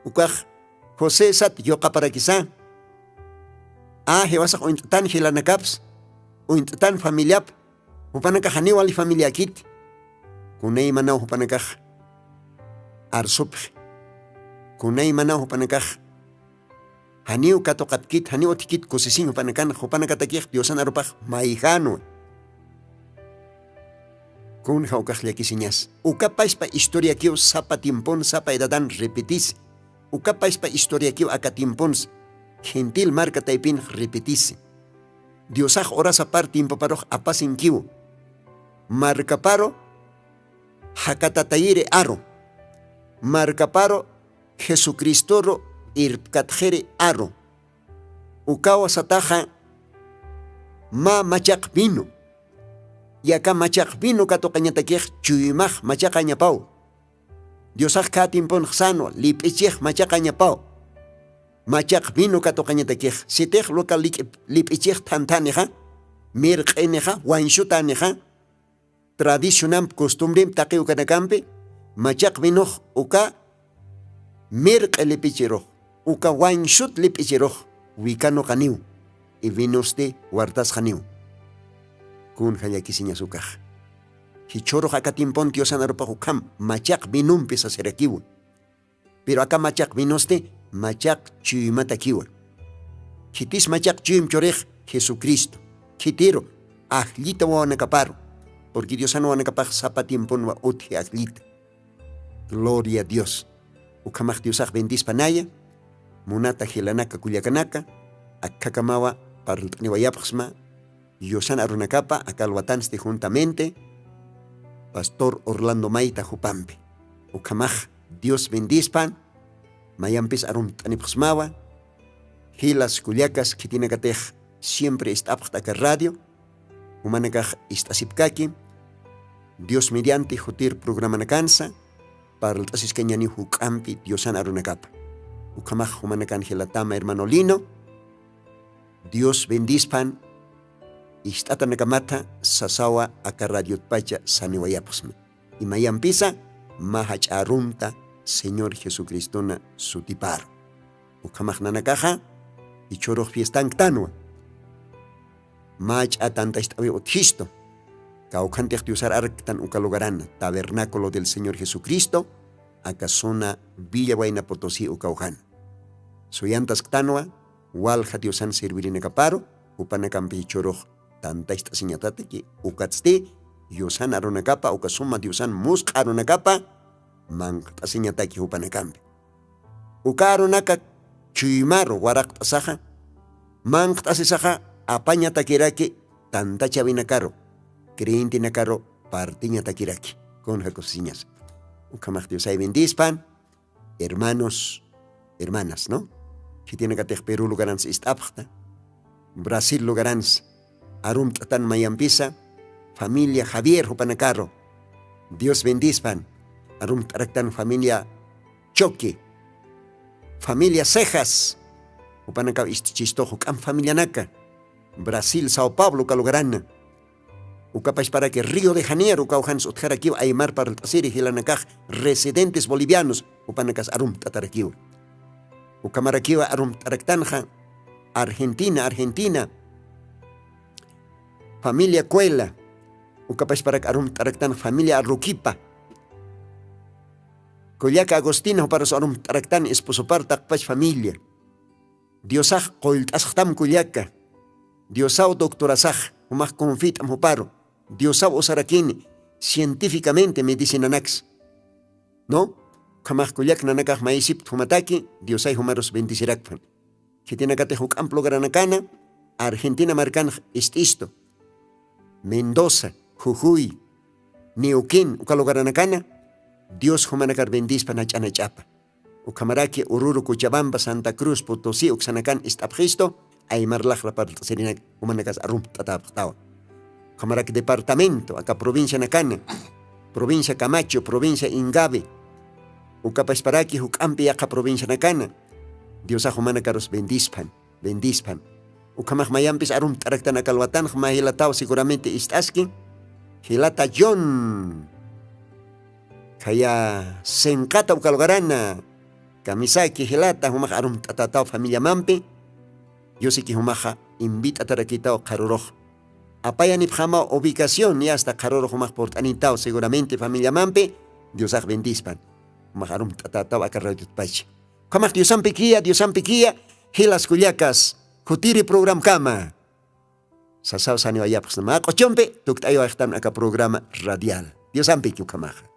ukaj José sat yokaparakisa. Hewasak ointan hilanakaps. Uintan familiap, hupanakah haniu ali familia kit, kunay manaw hupanakah arsup, kunay manaw hupanakah haniu katokat kit, haniu otikit kusising hupanakatakik Diosan arupah maihano. Kun haukah liakisinyas. Ukapais pa historia kiu sapa timpon sapa edadan repetis. Ukapais pa historia kiu akatimpons gentil marca taipin repetis. Diosaj oras apar tiempo paroj apasin kiu. Marcaparo hakatatayire aro. Marcaparo Jesucristoro irkatjere aro. Ukawa sataja machak vino. Yaka machak vino katokañatakej chuyimaj machak añapau. Diosaj katimpon sano lipichej machak añapau. Machak vino katokañatakej sitej local lipichej tantaneja mirqeneja wanshutaneja tradicional costumbre taqiu kanakampe machak vino uka mirqe lipichero uka wanshut lipichero wikano kaniu y vinos de huartas kaniu kun hayakisiña sukaj hichoro hakatimpon Diosan arupajukam machak vinum pesa serakiu pero acá machak vinos de machak chuyimata kiwa. Kitis machak chuyim chorej Jesucristo. Kitiro ajlita wa nakaparo. Porque Dios no nakapaj zapatimpon wa uti ajlita. Gloria a Dios. Ukamaj Diosaj bendis panaya. Munata hilanaka kuliakanaka. Akakamawa parltaniwayapxma. Diosan arunakapa akalwatanste juntamente. Pastor Orlando Maita Jupampe. Ukamaj Dios bendispan. Mayampis arum tanipxmawa, hilas kuliakas kitinakatej siempre istapxtaka radio, humanakaj istasipkaki, Dios mediante jutir programa nakansa, para el tasis keñani hukampi Diosan arunakapa. Ukamaj humanakan hilatama hermano Lino, Dios bendispan, istatanakamata sasawa aka radio pacha saniwayapxma. Y mayampisa mahach arumta Señor Jesucristo na sutiparo. Ukamaj nanakaja y choroj fiestan tanua. Mach atanta istawi otjisto. Kaukantej diosar arctan ukalogarana tabernáculo del Señor Jesucristo. Acasona Villa Huayna Potosí ukaujan. Soyantas tanua walja diosan servirina kaparo. Upanakampi choroj tanta ista señatate que ukatste diosan aronakapa ukasuma diosan musk aronakapa. Mangt asiñataki hupanakampi. Ukaronaka chuymaro warak tasaja. Mangt asisaja apaña takiraki tanta chabinakaro. Creyente nakaro partiña takiraki. Con jacosiñas. Ukamaj Diosay bendispan. Hermanos, hermanas, ¿no? Si tiene que tener Perú lugarans istapjta. Brasil lugarans. Arum tatan mayampisa. Familia Javier hupanakaro. Dios bendispan. Arum taraktan familia Choque, familia Cejas, upanaka istichistojo kam familia Naka, Brasil, Sao Paulo, Calugarana, ucapas para que Río de Janeiro, Caujans Utjarakiw, Aymar para el Tasiri, Hilanakaj, residentes bolivianos, upanakas Arum Tatarakiw, Ucamarakiwa Arum Taraktanja, Argentina, familia Cuela, ucapas para Arum Taraktan, familia Arruquipa, Koyaka Agostino para su arum taraktan esposo par takpach familia. Diosaj koiltastam koyaka. Diosao doctorasaj, humaq confit amuparo. Diosao osarakini, científicamente medicinanax. ¿No? Kamaq kuyak nanakaj maisip humataki, Diosay humaros bendicirakpan. Que tiene acá huk amplo granacana, Argentina marcan isto. Mendoza, Jujuy, Neuquén, ukalo granacana, Dios humanakar bendispan achana chapa. Ukamaraki, Oruro, Cochabamba, Santa Cruz, Potosí, Uxanacan, Istapjisto, Aymarlaj, la parte serina, humanacas arum tataptawa. Ukamaraki departamento, acá provincia Nacana, provincia Camacho, provincia Ingabe, Ukapasparaki, Ukampi, acá provincia Nacana, Dios a humanacaros bendispan. Ukamaj mayampis arum taraktan akalwatan, mahilatao seguramente istaski, hilata John. Kaya senkata ukalgarana. Kamisaki hilata humaj arum tatatao familia mampi. Yo sí que humaja invita a tarakitao karuroj. Apaya nipjama ubicación y hasta karuroj humaj portanitao seguramente familia mampi. Dios ag bendispan. Humaj arum tatatao akarrayutpachi. Kamaj Diosan piquia, hilas kuyacas, kutiri program kama. Sasaw sanyo ayapas na mga kochompe, tuktayo ayaktan aka programa radial. Diosan piquio kamaja.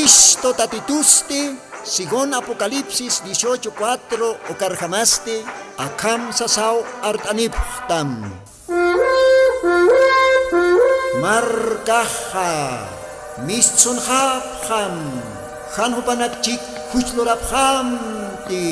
Cristo tatituste, según Apocalipsis 18:4 o carjamaste, akam sasao artaniptam. Markaha, mistsun hapham, hanhupanakchik huchloraphamti.